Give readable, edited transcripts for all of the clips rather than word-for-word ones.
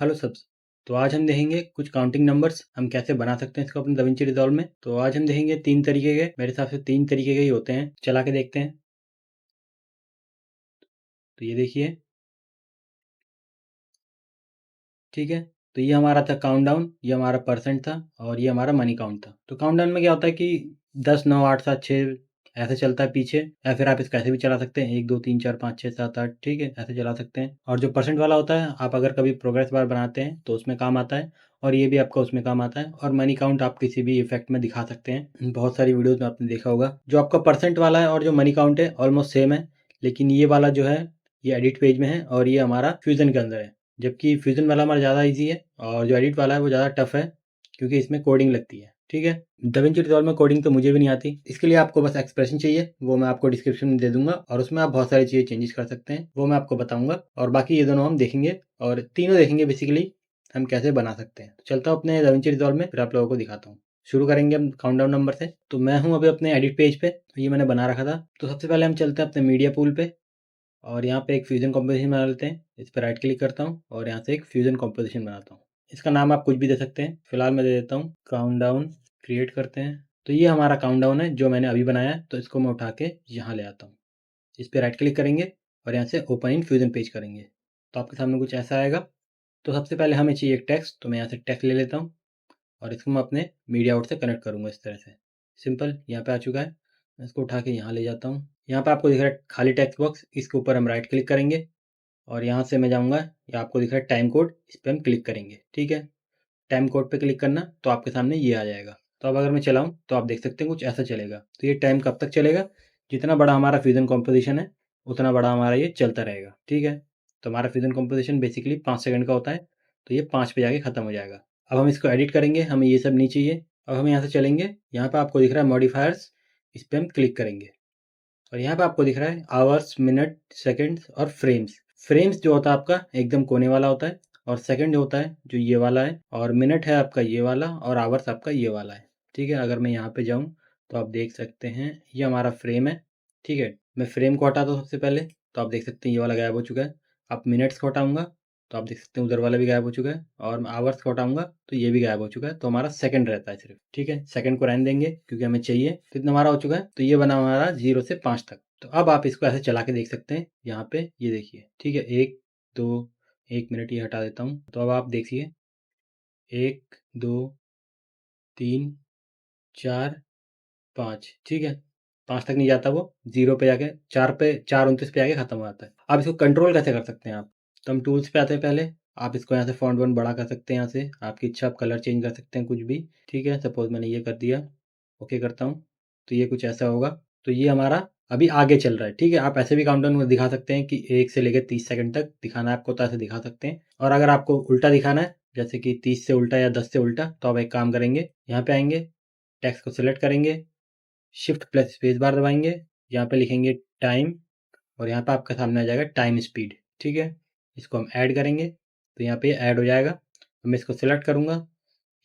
Hello सबs। तो आज हम देखेंगे कुछ काउंटिंग नंबर्स हम कैसे बना सकते हैं इसको अपने दाविंची रिजॉल्व में। तो आज हम देखेंगे 3 तरीके के, मेरे हिसाब से 3 तरीके के ही होते हैं। चला के देखते हैं। तो ये देखिए, ठीक है। तो ये हमारा था काउंटडाउन, ये हमारा परसेंट था और ये हमारा मनी काउंट था। तो काउंटडाउन में क्या होता है कि 10 9 8 7 6 ऐसे चलता है पीछे, या फिर आप इसको ऐसे भी चला सकते हैं 1 2 3 4 5 6 7 8, ठीक है, ऐसे चला सकते हैं। और जो परसेंट वाला होता है, आप अगर कभी प्रोग्रेस बार बनाते हैं तो उसमें काम आता है, और ये भी आपका उसमें काम आता है। और मनी काउंट आप किसी भी इफेक्ट में दिखा सकते हैं, बहुत सारी वीडियोज में आपने देखा होगा। जो आपका परसेंट वाला है और जो मनी काउंट है ऑलमोस्ट सेम है, लेकिन ये वाला जो है ये एडिट पेज में है और ये हमारा फ्यूजन के अंदर है। जबकि फ्यूजन वाला हमारा ज़्यादा इजी है और जो एडिट वाला है वो ज़्यादा टफ है, क्योंकि इसमें कोडिंग लगती है, ठीक है। दाविंची रिजॉल्व में कोडिंग तो मुझे भी नहीं आती, इसके लिए आपको बस एक्सप्रेशन चाहिए, वो मैं आपको डिस्क्रिप्शन में दे दूंगा, और उसमें आप बहुत सारी चीज़ें चेंजेस कर सकते हैं, वो मैं आपको बताऊंगा। और बाकी ये दोनों हम देखेंगे, और तीनों देखेंगे बेसिकली हम कैसे बना सकते हैं। तो चलता हूँ अपने दाविंची रिजॉल्व में, फिर आप लोगों को दिखाता हूँ। शुरू करेंगे हम काउंटडाउन नंबर से। तो मैं हूँ अभी अपने एडिट पेज पे, तो ये मैंने बना रखा था। तो सबसे पहले हम चलते हैं अपने मीडिया पूल पे, और यहाँ पे एक फ्यूजन कॉम्पोजिशन बना लेते हैं। इस पर राइट क्लिक करता हूँ और यहाँ से एक फ्यूजन कॉम्पोजिशन बनाता हूँ। इसका नाम आप कुछ भी दे सकते हैं, फिलहाल मैं दे देता हूँ काउंटडाउन। क्रिएट करते हैं। तो ये हमारा काउंटडाउन है जो मैंने अभी बनाया है, तो इसको मैं उठा के यहाँ ले आता हूँ। इस पर राइट क्लिक करेंगे और यहाँ से ओपन इन फ्यूजन पेज करेंगे, तो आपके सामने कुछ ऐसा आएगा। तो सबसे पहले हमें चाहिए एक टेक्स्ट, तो मैं यहाँ से टेक्स्ट ले लेता हूँ और इसको मैं अपने मीडिया आउट से कनेक्ट करूँगा इस तरह से। सिंपल, यहाँ पे आ चुका है। मैं इसको उठा के यहाँ ले जाता हूँ। यहाँ पे आपको दिख रहा है खाली टेक्स्ट बॉक्स, इसके ऊपर हम राइट क्लिक करेंगे और यहाँ से मैं जाऊँगा, या आपको दिख रहा है टाइम कोड, इस पर हम क्लिक करेंगे, ठीक है। टाइम कोड पे क्लिक करना, तो आपके सामने ये आ जाएगा। तो अब अगर मैं चलाऊँ तो आप देख सकते हैं कुछ ऐसा चलेगा। तो ये टाइम कब तक चलेगा? जितना बड़ा हमारा फ्यूजन कॉम्पोजिशन है उतना बड़ा हमारा ये चलता रहेगा, ठीक है। तो हमारा फ्यूजन कॉम्पोजिशन बेसिकली 5 सेकंड का होता है, तो ये 5 पे जाके ख़त्म हो जाएगा। अब हम इसको एडिट करेंगे, हमें ये सब नहीं चाहिए। अब हम यहाँ से चलेंगे, यहाँ पर आपको दिख रहा है मॉडिफायर्स, इस पर हम क्लिक करेंगे और यहाँ पे आपको दिख रहा है आवर्स, मिनट, सेकंड्स और फ्रेम्स। फ्रेम्स जो होता है आपका एकदम कोने वाला होता है, और सेकंड जो होता है जो ये वाला है, और मिनट है आपका ये वाला, और आवर्स आपका ये वाला है, ठीक है। अगर मैं यहाँ पे जाऊँ तो आप देख सकते हैं ये हमारा फ्रेम है, ठीक है। मैं फ्रेम को हटाता हूँ सबसे पहले, तो आप देख सकते हैं ये वाला गायब हो चुका है। आप मिनट्स को हटाऊंगा तो आप देख सकते हैं उधर वाला भी गायब हो चुका है, और मैं आवर्स को हटाऊंगा तो ये भी गायब हो चुका है। तो हमारा सेकंड रहता है सिर्फ, ठीक है। सेकंड को रहने देंगे क्योंकि हमें चाहिए। तो इतना हमारा हो चुका है। तो ये बना हमारा 0 से 5 तक। तो अब आप इसको ऐसे चला के देख सकते हैं, यहाँ पे ये देखिए, ठीक है। 1 2, 1 मिनट ये हटा देता हूँ। तो अब आप देखिए 1 2 3 4 5, ठीक है। 5 तक नहीं जाता वो, 0 पे जाके 4 पे 4:29 पे जाके खत्म हो जाता है। अब इसको कंट्रोल कैसे कर सकते हैं आप? तो हम टूल्स पे आते हैं पहले। आप इसको यहाँ से फॉन्ट वन बड़ा कर सकते हैं, यहाँ से आपकी इच्छा, आप कलर चेंज कर सकते हैं कुछ भी, ठीक है। सपोज मैंने ये कर दिया, ओके करता हूँ, तो ये कुछ ऐसा होगा। तो ये हमारा अभी आगे चल रहा है, ठीक है। आप ऐसे भी काउंटडाउन में दिखा सकते हैं कि 1 से लेकर 30 सेकंड तक दिखाना है आपको, तो ऐसे दिखा सकते हैं। और अगर आपको उल्टा दिखाना है, जैसे कि 30 से उल्टा या 10 से उल्टा, तो आप एक काम करेंगे, यहाँ पे आएंगे, टेक्स्ट को सिलेक्ट करेंगे, शिफ्ट प्लस स्पेस बार दबाएंगे, यहाँ पे लिखेंगे टाइम, और यहाँ पे आपके सामने आ जाएगा टाइम स्पीड, ठीक है। इसको हम ऐड करेंगे तो यहाँ पे ऐड हो जाएगा। मैं इसको सिलेक्ट करूँगा,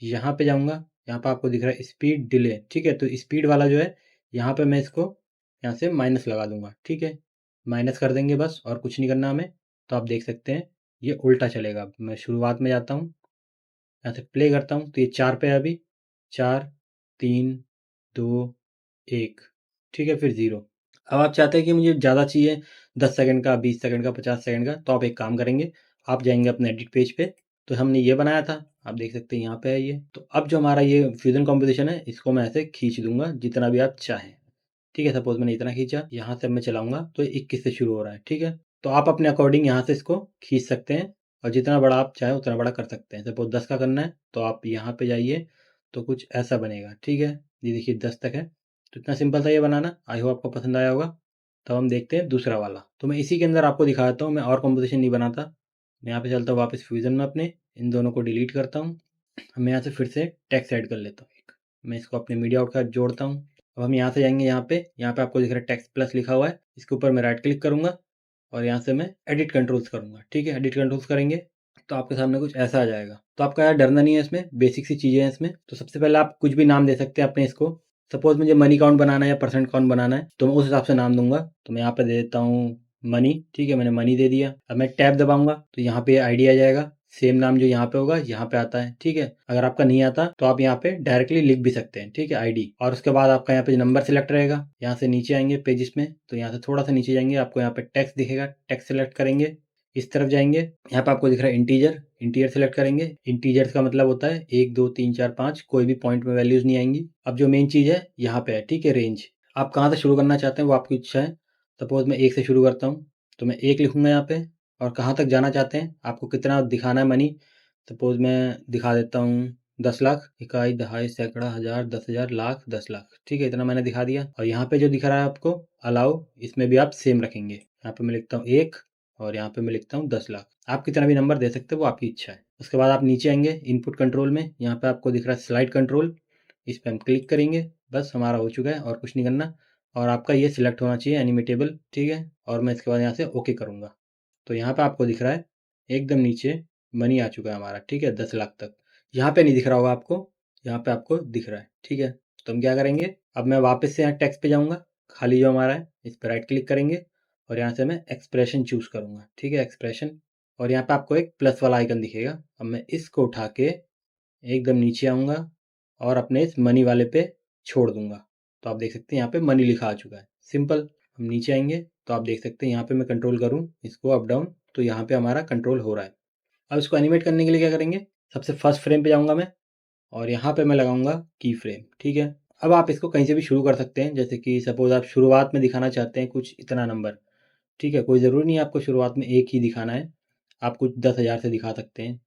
यहाँ पे जाऊँगा, यहाँ पे आपको दिख रहा है स्पीड डिले, ठीक है। तो स्पीड वाला जो है, यहाँ पे मैं इसको यहाँ से माइनस लगा दूंगा, ठीक है। माइनस कर देंगे बस, और कुछ नहीं करना हमें। तो आप देख सकते हैं ये उल्टा चलेगा। मैं शुरुआत में जाता हूँ, यहाँ से प्ले करता हूँ, तो ये 4 पे है अभी, 4 3 2 1, ठीक है, फिर 0। अब आप चाहते हैं कि मुझे ज़्यादा चाहिए, 10 सेकंड का, 20 सेकंड का, 50 सेकंड का, तो आप एक काम करेंगे, आप जाएंगे अपने एडिट पेज पे। तो हमने ये बनाया था, आप देख सकते हैं यहाँ पे है ये। तो अब जो हमारा ये फ्यूजन कॉम्पोजिशन है, इसको मैं ऐसे खींच दूंगा जितना भी आप चाहें, ठीक है। सपोज मैंने इतना खींचा, यहाँ से मैं चलाऊंगा तो 21 से शुरू हो रहा है, ठीक है। तो आप अपने अकॉर्डिंग यहाँ से इसको खींच सकते हैं, और जितना बड़ा आप चाहें उतना बड़ा कर सकते हैं। सपोज 10 का करना है तो आप यहाँ पे जाइए, तो कुछ ऐसा बनेगा, ठीक है। ये देखिए 10 तक है। तो इतना सिंपल था ये बनाना। आई होप आपको पसंद आया होगा। तब हम देखते हैं दूसरा वाला। तो मैं इसी के अंदर आपको दिखा देता हूँ, मैं और कॉम्पोजिशन नहीं बनाता। मैं यहाँ पे चलता हूँ वापस फ्यूजन में अपने, इन दोनों को डिलीट करता हूँ। मैं यहाँ से फिर से टेक्स्ट ऐड कर लेता हूँ एक। मैं इसको अपने मीडिया आउट का जोड़ता हूँ। अब हम यहाँ से जाएंगे, यहाँ पे आपको दिख रहा है टेक्स्ट प्लस लिखा हुआ है, इसके ऊपर मैं राइट क्लिक करूँगा और यहाँ से मैं एडिट कंट्रोल्स करूँगा, ठीक है। एडिट कंट्रोल्स करेंगे तो आपके सामने कुछ ऐसा आ जाएगा। तो आपका यार डरना नहीं है, इसमें बेसिक सी चीज़ें हैं इसमें। तो सबसे पहले आप कुछ भी नाम दे सकते हैं अपने इसको। सपोज मुझे मनी काउंट बनाना है या परसेंट काउंट बनाना है, तो मैं उस हिसाब से नाम दूंगा। तो मैं यहाँ पे दे देता हूँ मनी, ठीक है, मैंने मनी दे दिया। अब मैं टैब दबाऊंगा तो यहाँ पे आईडी आ जाएगा, सेम नाम जो यहाँ पे होगा यहाँ पे आता है, ठीक है। अगर आपका नहीं आता तो आप यहाँ पे डायरेक्टली लिख भी सकते हैं, ठीक है, आईडी। और उसके बाद आपका यहाँ पे नंबर सेलेक्ट रहेगा। यहाँ से नीचे आएंगे पेजिस में, तो यहाँ से थोड़ा सा नीचे जाएंगे, आपको यहाँ पे टेक्स्ट दिखेगा, टेक्स्ट सेलेक्ट करेंगे। इस तरफ जाएंगे, यहाँ पे आपको दिख रहा है इंटीजर, इंटीजर सेलेक्ट करेंगे। इंटीजर्स का मतलब होता है 1 2 3 4 5, कोई भी पॉइंट में वैल्यूज नहीं आएंगी। अब जो मेन चीज़ है यहाँ पे है, ठीक है, रेंज। आप कहाँ से शुरू करना चाहते हैं वो आपकी इच्छा है। सपोज मैं 1 से शुरू करता हूँ, तो मैं 1 लिखूंगा यहाँ पे। और कहाँ तक जाना चाहते हैं, आपको कितना दिखाना है मनी। सपोज मैं दिखा देता हूँ 10 लाख, इकाई, दहाई, सैकड़ा, हज़ार, 10,000, लाख, 10 लाख, ठीक है, इतना मैंने दिखा दिया। और यहाँ पे जो दिखा रहा है आपको अलाउ, इसमें भी आप सेम रखेंगे। यहाँ पे मैं लिखता हूँ 1 और यहाँ पे मैं लिखता हूँ 10 लाख। आप कितना भी नंबर दे सकते हो, वो आपकी इच्छा है। उसके बाद आप नीचे आएंगे इनपुट कंट्रोल में, यहाँ पे आपको दिख रहा है स्लाइड कंट्रोल, इस पर हम क्लिक करेंगे। बस हमारा हो चुका है, और कुछ नहीं करना। और आपका ये सिलेक्ट होना चाहिए एनिमेटेबल, ठीक है। और मैं इसके बाद यहाँ से ओके करूँगा, तो यहाँ पे आपको दिख रहा है एकदम नीचे मनी आ चुका है हमारा, ठीक है, 10 लाख तक। यहाँ पे नहीं दिख रहा होगा आपको, यहाँ पे आपको दिख रहा है, ठीक है। तो हम क्या करेंगे, अब मैं वापस से यहाँ टेक्स्ट पे जाऊँगा, खाली जो हमारा है, इस पर राइट क्लिक करेंगे और यहाँ से मैं एक्सप्रेशन चूज़ करूँगा, ठीक है, एक्सप्रेशन। और यहाँ पे आपको एक प्लस वाला आइकन दिखेगा। अब मैं इसको उठा के एकदम नीचे आऊँगा और अपने इस मनी वाले पे छोड़ दूंगा। तो आप देख सकते हैं यहाँ पे मनी लिखा आ चुका है, सिंपल। हम नीचे आएंगे तो आप देख सकते हैं यहाँ पे मैं कंट्रोल करूँ इसको अप डाउन, तो यहाँ पे हमारा कंट्रोल हो रहा है। अब इसको एनिमेट करने के लिए क्या करेंगे, सबसे फर्स्ट फ्रेम पे जाऊँगा मैं और यहाँ पे मैं लगाऊंगा की फ्रेम, ठीक है। अब आप इसको कहीं से भी शुरू कर सकते हैं, जैसे कि सपोज आप शुरुआत में दिखाना चाहते हैं कुछ इतना नंबर, ठीक है, कोई ज़रूरी नहीं है आपको शुरुआत में एक ही दिखाना है। आप कुछ 10,000 से दिखा सकते हैं,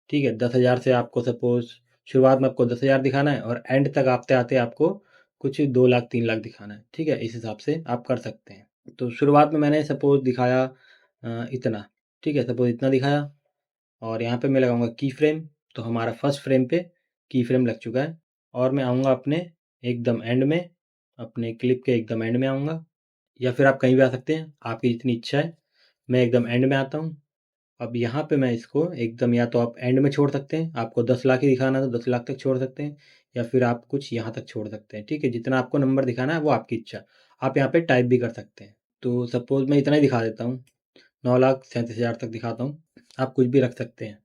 ठीक है। 10,000 से आपको सपोज शुरुआत में आपको 10,000 दिखाना है और एंड तक आते आते आपको कुछ 2 लाख 3 लाख दिखाना है, ठीक है। इस हिसाब से आप कर सकते हैं। तो शुरुआत में मैंने सपोज दिखाया इतना, ठीक है, सपोज इतना दिखाया। और यहाँ पे मैं लगाऊंगा की फ्रेम, तो हमारा फर्स्ट फ्रेम पे की फ्रेम लग चुका है। और मैं आऊँगा अपने एकदम एंड में, अपने क्लिप के एकदम एंड में आऊँगा, या फिर आप कहीं भी आ सकते हैं, आपकी जितनी इच्छा है। मैं एकदम एंड में आता हूँ। अब यहाँ पे मैं इसको एकदम, या तो आप एंड में छोड़ सकते हैं, आपको 10 लाख ही दिखाना है तो 10 लाख तक छोड़ सकते हैं, या फिर आप कुछ यहाँ तक छोड़ सकते हैं, ठीक है। जितना आपको नंबर दिखाना है वो आपकी इच्छा। आप यहाँ पे टाइप भी कर सकते हैं। तो सपोज मैं इतना ही दिखा देता हूँ, 9,37,000 तक दिखाता हूँ। आप कुछ भी रख सकते हैं,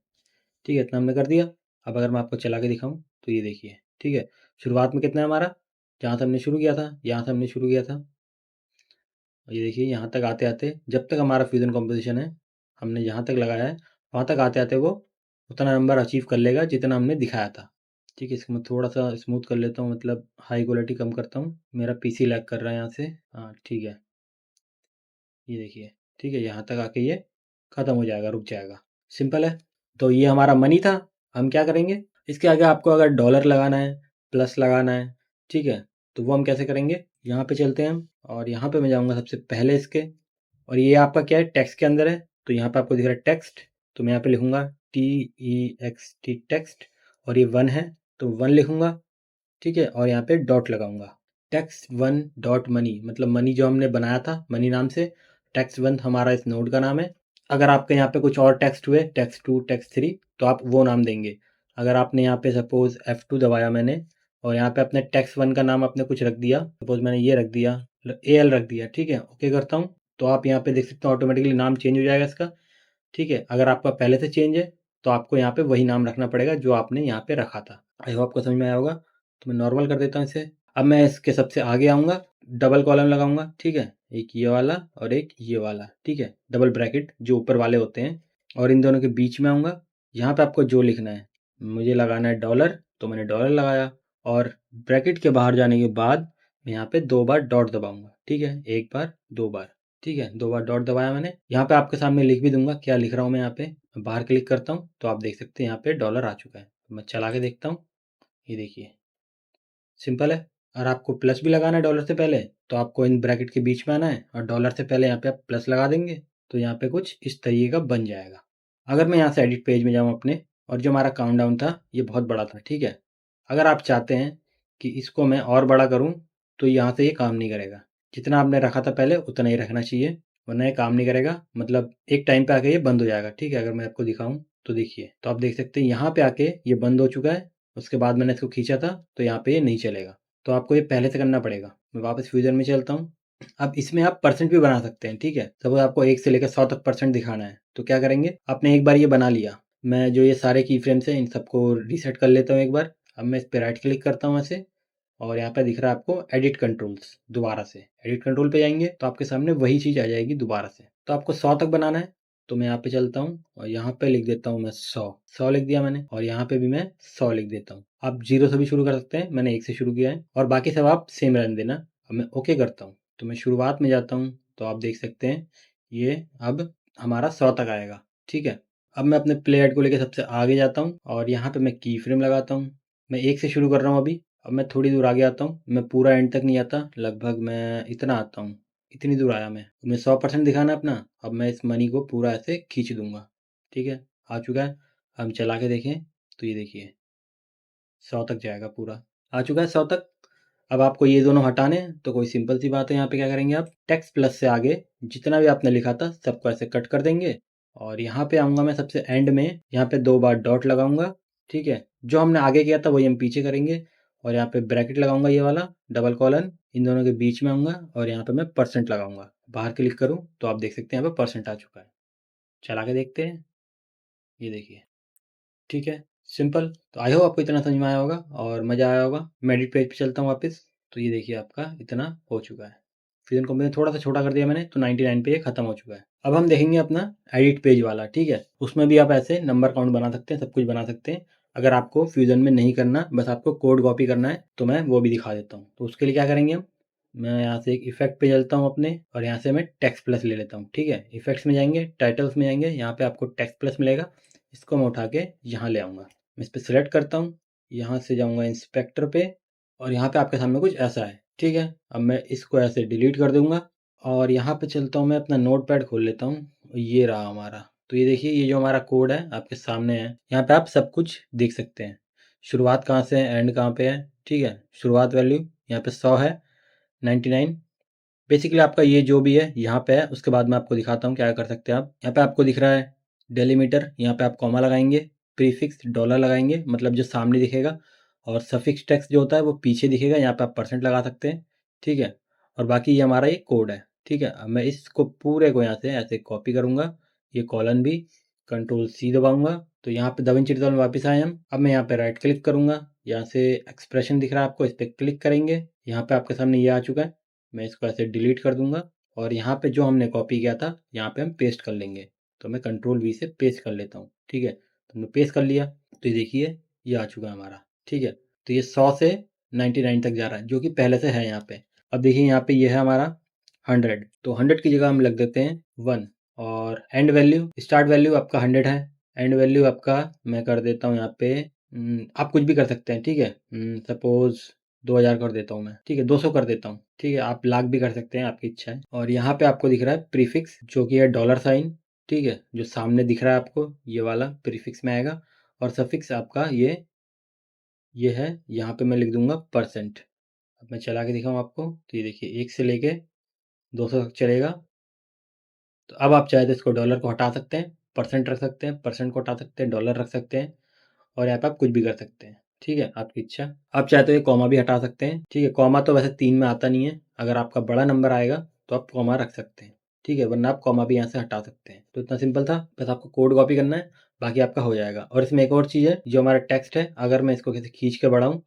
ठीक है, इतना हमने कर दिया। अब अगर मैं आपको चला के दिखाऊँ तो ये देखिए, ठीक है, शुरुआत में कितना है हमारा, जहाँ से हमने शुरू किया था, यहाँ से हमने शुरू किया था, और ये देखिए यहाँ तक आते आते, जब तक हमारा फ्यूजन कॉम्पोजिशन है, हमने जहाँ तक लगाया है वहाँ तक आते आते वो उतना नंबर अचीव कर लेगा जितना हमने दिखाया था, ठीक है। इसको मैं थोड़ा सा स्मूथ कर लेता हूँ, मतलब हाई क्वालिटी कम करता हूँ, मेरा पीसी लैग कर रहा है यहाँ से। हाँ ठीक है, ये देखिए, ठीक है, यहाँ तक आके ये ख़त्म हो जाएगा, रुक जाएगा, सिंपल है। तो ये हमारा मनी था। हम क्या करेंगे, इसके आगे आपको अगर डॉलर लगाना है, प्लस लगाना है, ठीक है, तो वो हम कैसे करेंगे, यहाँ पे चलते हैं हम, और यहाँ पे मैं जाऊँगा सबसे पहले इसके, और ये आपका क्या है, टेक्स्ट के अंदर है, तो यहाँ पे आपको दिख रहा है टेक्स्ट, तो मैं यहाँ पे लिखूँगा TEXT टेक्स्ट, और ये 1 है तो 1 लिखूँगा, ठीक है, और यहाँ पे डॉट लगाऊंगा। टेक्स्ट 1 डॉट मनी, मतलब मनी जो हमने बनाया था मनी नाम से, टेक्स्ट 1 हमारा इस नोड का नाम है। अगर आपके यहाँ पे कुछ और टेक्स्ट हुए, टेक्स्ट 2 टेक्स्ट 3, तो आप वो नाम देंगे। अगर आपने यहाँ पे सपोज F2 दबाया मैंने, और यहाँ पे अपने टेक्स्ट 1 का नाम आपने कुछ रख दिया, सपोज मैंने ये रख दिया, AL रख दिया, ठीक है, ओके करता हूँ, तो आप यहाँ पे देख सकते हो ऑटोमेटिकली नाम चेंज हो जाएगा इसका, ठीक है। अगर आपका पहले से चेंज है तो आपको यहाँ पे वही नाम रखना पड़ेगा जो आपने यहाँ पे रखा था। आई होप आपको समझ में आया होगा। तो मैं नॉर्मल कर देता हूँ इसे। अब मैं इसके सबसे आगे आऊँगा, डबल कॉलम लगाऊंगा, ठीक है, एक ये वाला और एक ये वाला, ठीक है, डबल ब्रैकेट जो ऊपर वाले होते हैं, और इन दोनों के बीच में आऊँगा। यहाँ पे आपको जो लिखना है, मुझे लगाना है डॉलर, तो मैंने डॉलर लगाया, और ब्रैकेट के बाहर जाने के बाद मैं यहाँ पे 2 बार डॉट दबाऊंगा, ठीक है, 1 बार 2 बार, ठीक है, 2 बार डॉट दबाया मैंने। यहाँ पे आपके सामने लिख भी दूंगा क्या लिख रहा हूँ मैं। यहाँ पे बाहर क्लिक करता हूँ तो आप देख सकते हैं यहाँ पे डॉलर आ चुका है। मैं चला के देखता हूँ, ये देखिए, सिंपल है। और आपको प्लस भी लगाना है डॉलर से पहले, तो आपको इन ब्रैकेट के बीच में आना है और डॉलर से पहले यहाँ पे आप प्लस लगा देंगे, तो यहाँ पे कुछ इस तरीके का बन जाएगा। अगर मैं यहाँ से एडिट पेज में जाऊँ अपने, और जो हमारा काउंटडाउन था ये बहुत बड़ा था, ठीक है। अगर आप चाहते हैं कि इसको मैं और बड़ा करूँ, तो यहाँ से ये काम नहीं करेगा। जितना आपने रखा था पहले उतना ही रखना चाहिए, वरना ये काम नहीं करेगा, मतलब एक टाइम पे आके ये बंद हो जाएगा, ठीक है। अगर मैं आपको दिखाऊं तो देखिए, तो आप देख सकते हैं यहाँ पे आके ये बंद हो चुका है। उसके बाद मैंने इसको खींचा था तो यहाँ पे ये नहीं चलेगा, तो आपको ये पहले से करना पड़ेगा। मैं वापस फ्यूजन में चलता हूँ। अब इसमें आप परसेंट भी बना सकते हैं, ठीक है। सपोज आपको 1 से लेकर 100 तक परसेंट दिखाना है, तो क्या करेंगे, आपने एक बार ये बना लिया, मैं जो ये सारे की फ्रेम्स हैं इन सबको रीसेट कर लेता हूँ एक बार। अब मैं इस पर राइट क्लिक करता हूँ ऐसे, और यहाँ पे दिख रहा है आपको एडिट कंट्रोल्स। दोबारा से एडिट कंट्रोल पे जाएंगे तो आपके सामने वही चीज़ आ जाएगी दोबारा से। तो आपको 100 तक बनाना है, तो मैं यहाँ पे चलता हूँ और यहाँ पे लिख देता हूँ मैं 100 लिख दिया मैंने, और यहाँ पे भी मैं 100 लिख देता हूँ। आप 0 से भी शुरू कर सकते हैं, मैंने 1 से शुरू किया है, और बाकी सब आप सेम रहने देना। अब मैं ओके करता हूँ, तो मैं शुरुआत में जाता हूँ, तो आप देख सकते हैं ये अब हमारा 100 तक आएगा। ठीक है, अब मैं अपने प्ले हेड को लेकर सबसे आगे जाता हूँ और यहाँ पे मैं की फ्रेम लगाता हूँ। मैं 1 से शुरू कर रहा हूँ अभी। अब मैं थोड़ी दूर आगे आता हूँ, मैं पूरा एंड तक नहीं आता, लगभग मैं इतना आता हूँ, इतनी दूर आया मैं 100% दिखाना है अपना। अब मैं इस मनी को पूरा ऐसे खींच दूंगा। ठीक है, आ चुका है। हम चला के देखें तो ये देखिए 100 तक जाएगा पूरा, आ चुका है 100 तक। अब आपको ये दोनों हटाने हैं, तो कोई सिंपल सी बात है, यहाँ पे क्या करेंगे आप टेक्स्ट प्लस से आगे जितना भी आपने लिखा था सबको ऐसे कट कर देंगे, और यहाँ पे आऊँगा मैं सबसे एंड में, यहाँ पे 2 बार डॉट लगाऊंगा। ठीक है, जो हमने आगे किया था वही हम पीछे करेंगे, और यहाँ पे ब्रैकेट लगाऊंगा ये वाला डबल कॉलन, इन दोनों के बीच में आऊँगा और यहाँ पे मैं परसेंट लगाऊंगा। बाहर क्लिक करूँ तो आप देख सकते हैं यहाँ पे परसेंट आ चुका है। चला के देखते हैं, ये देखिए। ठीक है, सिंपल। तो आई होप आपको इतना समझ में आया होगा और मज़ा आया होगा। मैं एडिट पेज पे चलता हूँ वापस, तो ये देखिए आपका इतना हो चुका है। फिर इनको मैंने थोड़ा सा छोटा कर दिया मैंने, तो 99 पे ये खत्म हो चुका है। अब हम देखेंगे अपना एडिट पेज वाला। ठीक है, उसमें भी आप ऐसे नंबर काउंट बना सकते हैं, सब कुछ बना सकते हैं। अगर आपको फ्यूजन में नहीं करना, बस आपको कोड कॉपी करना है, तो मैं वो भी दिखा देता हूँ। तो उसके लिए क्या करेंगे हम, मैं यहाँ से एक इफेक्ट पे चलता हूँ अपने, और यहाँ से मैं टेक्स्ट प्लस ले लेता हूँ। ठीक है, इफेक्ट्स में जाएंगे, टाइटल्स में जाएंगे, यहाँ पे आपको टेक्स्ट प्लस मिलेगा, इसको मैं उठा के यहाँ ले आऊँगा। मैं इस पर सिलेक्ट करता हूँ, यहाँ से जाऊँगा इंस्पेक्टर पे, और यहाँ पे आपके सामने कुछ ऐसा है। ठीक है, अब मैं इसको ऐसे डिलीट कर दूंगा, और यहाँ पे चलता हूँ मैं अपना नोट पैड खोल लेता हूँ, ये रहा हमारा। तो ये देखिए, ये जो हमारा कोड है आपके सामने है, यहाँ पे आप सब कुछ देख सकते हैं, शुरुआत कहाँ से है, एंड कहाँ पे है। ठीक है, शुरुआत वैल्यू यहाँ पे 100 है, 99 बेसिकली आपका ये जो भी है यहाँ पे है। उसके बाद मैं आपको दिखाता हूँ क्या कर सकते हैं आप। यहाँ पे आपको दिख रहा है डेलीमीटर, यहाँ पे आप कॉमा लगाएंगे, प्रीफिक्स डॉलर लगाएंगे, मतलब जो सामने दिखेगा, और सफिक्स टेक्स्ट जो होता है वो पीछे दिखेगा, यहाँ पे आप परसेंट लगा सकते हैं। ठीक है, और बाकी ये हमारा ये कोड है। ठीक है, अब मैं इसको पूरे को यहाँ से ऐसे कॉपी करूँगा, ये कॉलन भी कंट्रोल सी दबाऊंगा, तो यहाँ पे दा विंची रिजॉल्व में वापस आए हम। अब मैं यहाँ पे राइट क्लिक करूँगा, यहाँ से एक्सप्रेशन दिख रहा है आपको, इस पर क्लिक करेंगे, यहाँ पे आपके सामने ये आ चुका है। मैं इसको ऐसे डिलीट कर दूंगा, और यहाँ पे जो हमने कॉपी किया था यहाँ पे हम पेस्ट कर लेंगे। तो मैं कंट्रोल वी से पेस्ट कर लेता हूँ। ठीक है, तो हमने पेस्ट कर लिया, तो ये देखिए ये आ चुका है हमारा। ठीक है, तो ये 100 से 99 तक जा रहा है, जो कि पहले से है यहाँ पे। अब देखिए यहाँ पे ये है हमारा 100, तो 100 की जगह हम लग देते हैं 1, और एंड वैल्यू, स्टार्ट वैल्यू आपका 100 है, एंड वैल्यू आपका मैं कर देता हूँ यहाँ पे आप कुछ भी कर सकते हैं। ठीक है, सपोज 2000 कर देता हूँ मैं। ठीक है, 200 कर देता हूँ। ठीक है, आप लाख भी कर सकते हैं, आपकी इच्छा है। और यहाँ पे आपको दिख रहा है प्रीफिक्स, जो कि है डॉलर साइन। ठीक है, जो सामने दिख रहा है आपको ये वाला प्रीफिक्स में आएगा, और सफिक्स आपका ये है, यहाँ पे मैं लिख दूंगा परसेंट। अब मैं चला के दिखाऊँ आपको, तो ये देखिए 1 से लेके 200 तक चलेगा। तो अब आप चाहे तो इसको डॉलर को हटा सकते हैं, परसेंट रख सकते हैं, परसेंट को हटा सकते हैं, डॉलर रख सकते हैं, और यहाँ पे आप कुछ भी कर सकते हैं। ठीक है, आपकी इच्छा। आप चाहे तो ये कॉमा भी हटा सकते हैं। ठीक है, कॉमा तो वैसे 3 में आता नहीं है, अगर आपका बड़ा नंबर आएगा तो आप कॉमा रख सकते हैं। ठीक है, वरना आप कॉमा भी यहाँ से हटा सकते हैं। तो इतना सिंपल था, बस आपको कोड कॉपी करना है, बाकी आपका हो जाएगा। और इसमें एक और चीज़ है, जो हमारा टेक्स्ट है, अगर मैं इसको कैसे खींच के बढ़ाऊँ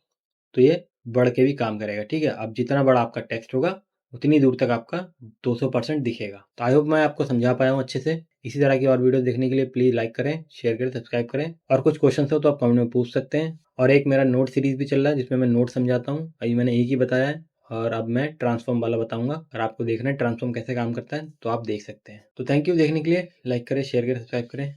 तो ये बढ़ के भी काम करेगा। ठीक है, अब जितना बड़ा आपका टेक्स्ट होगा उतनी दूर तक आपका 200% दिखेगा। तो आई होप मैं आपको समझा पाया हूँ अच्छे से। इसी तरह की और वीडियो देखने के लिए प्लीज़ लाइक करें, शेयर करें, सब्सक्राइब करें, और कुछ क्वेश्चन हो तो आप कमेंट में पूछ सकते हैं। और एक मेरा नोट सीरीज़ भी चल रहा है जिसमें मैं नोट समझाता हूँ, अभी मैंने एक ही बताया है, और अब मैं ट्रांसफॉर्म वाला बताऊंगा। अगर आपको देखना है ट्रांसफॉर्म कैसे काम करता है तो आप देख सकते हैं। तो थैंक यू देखने के लिए, लाइक करें, शेयर करें, सब्सक्राइब करें।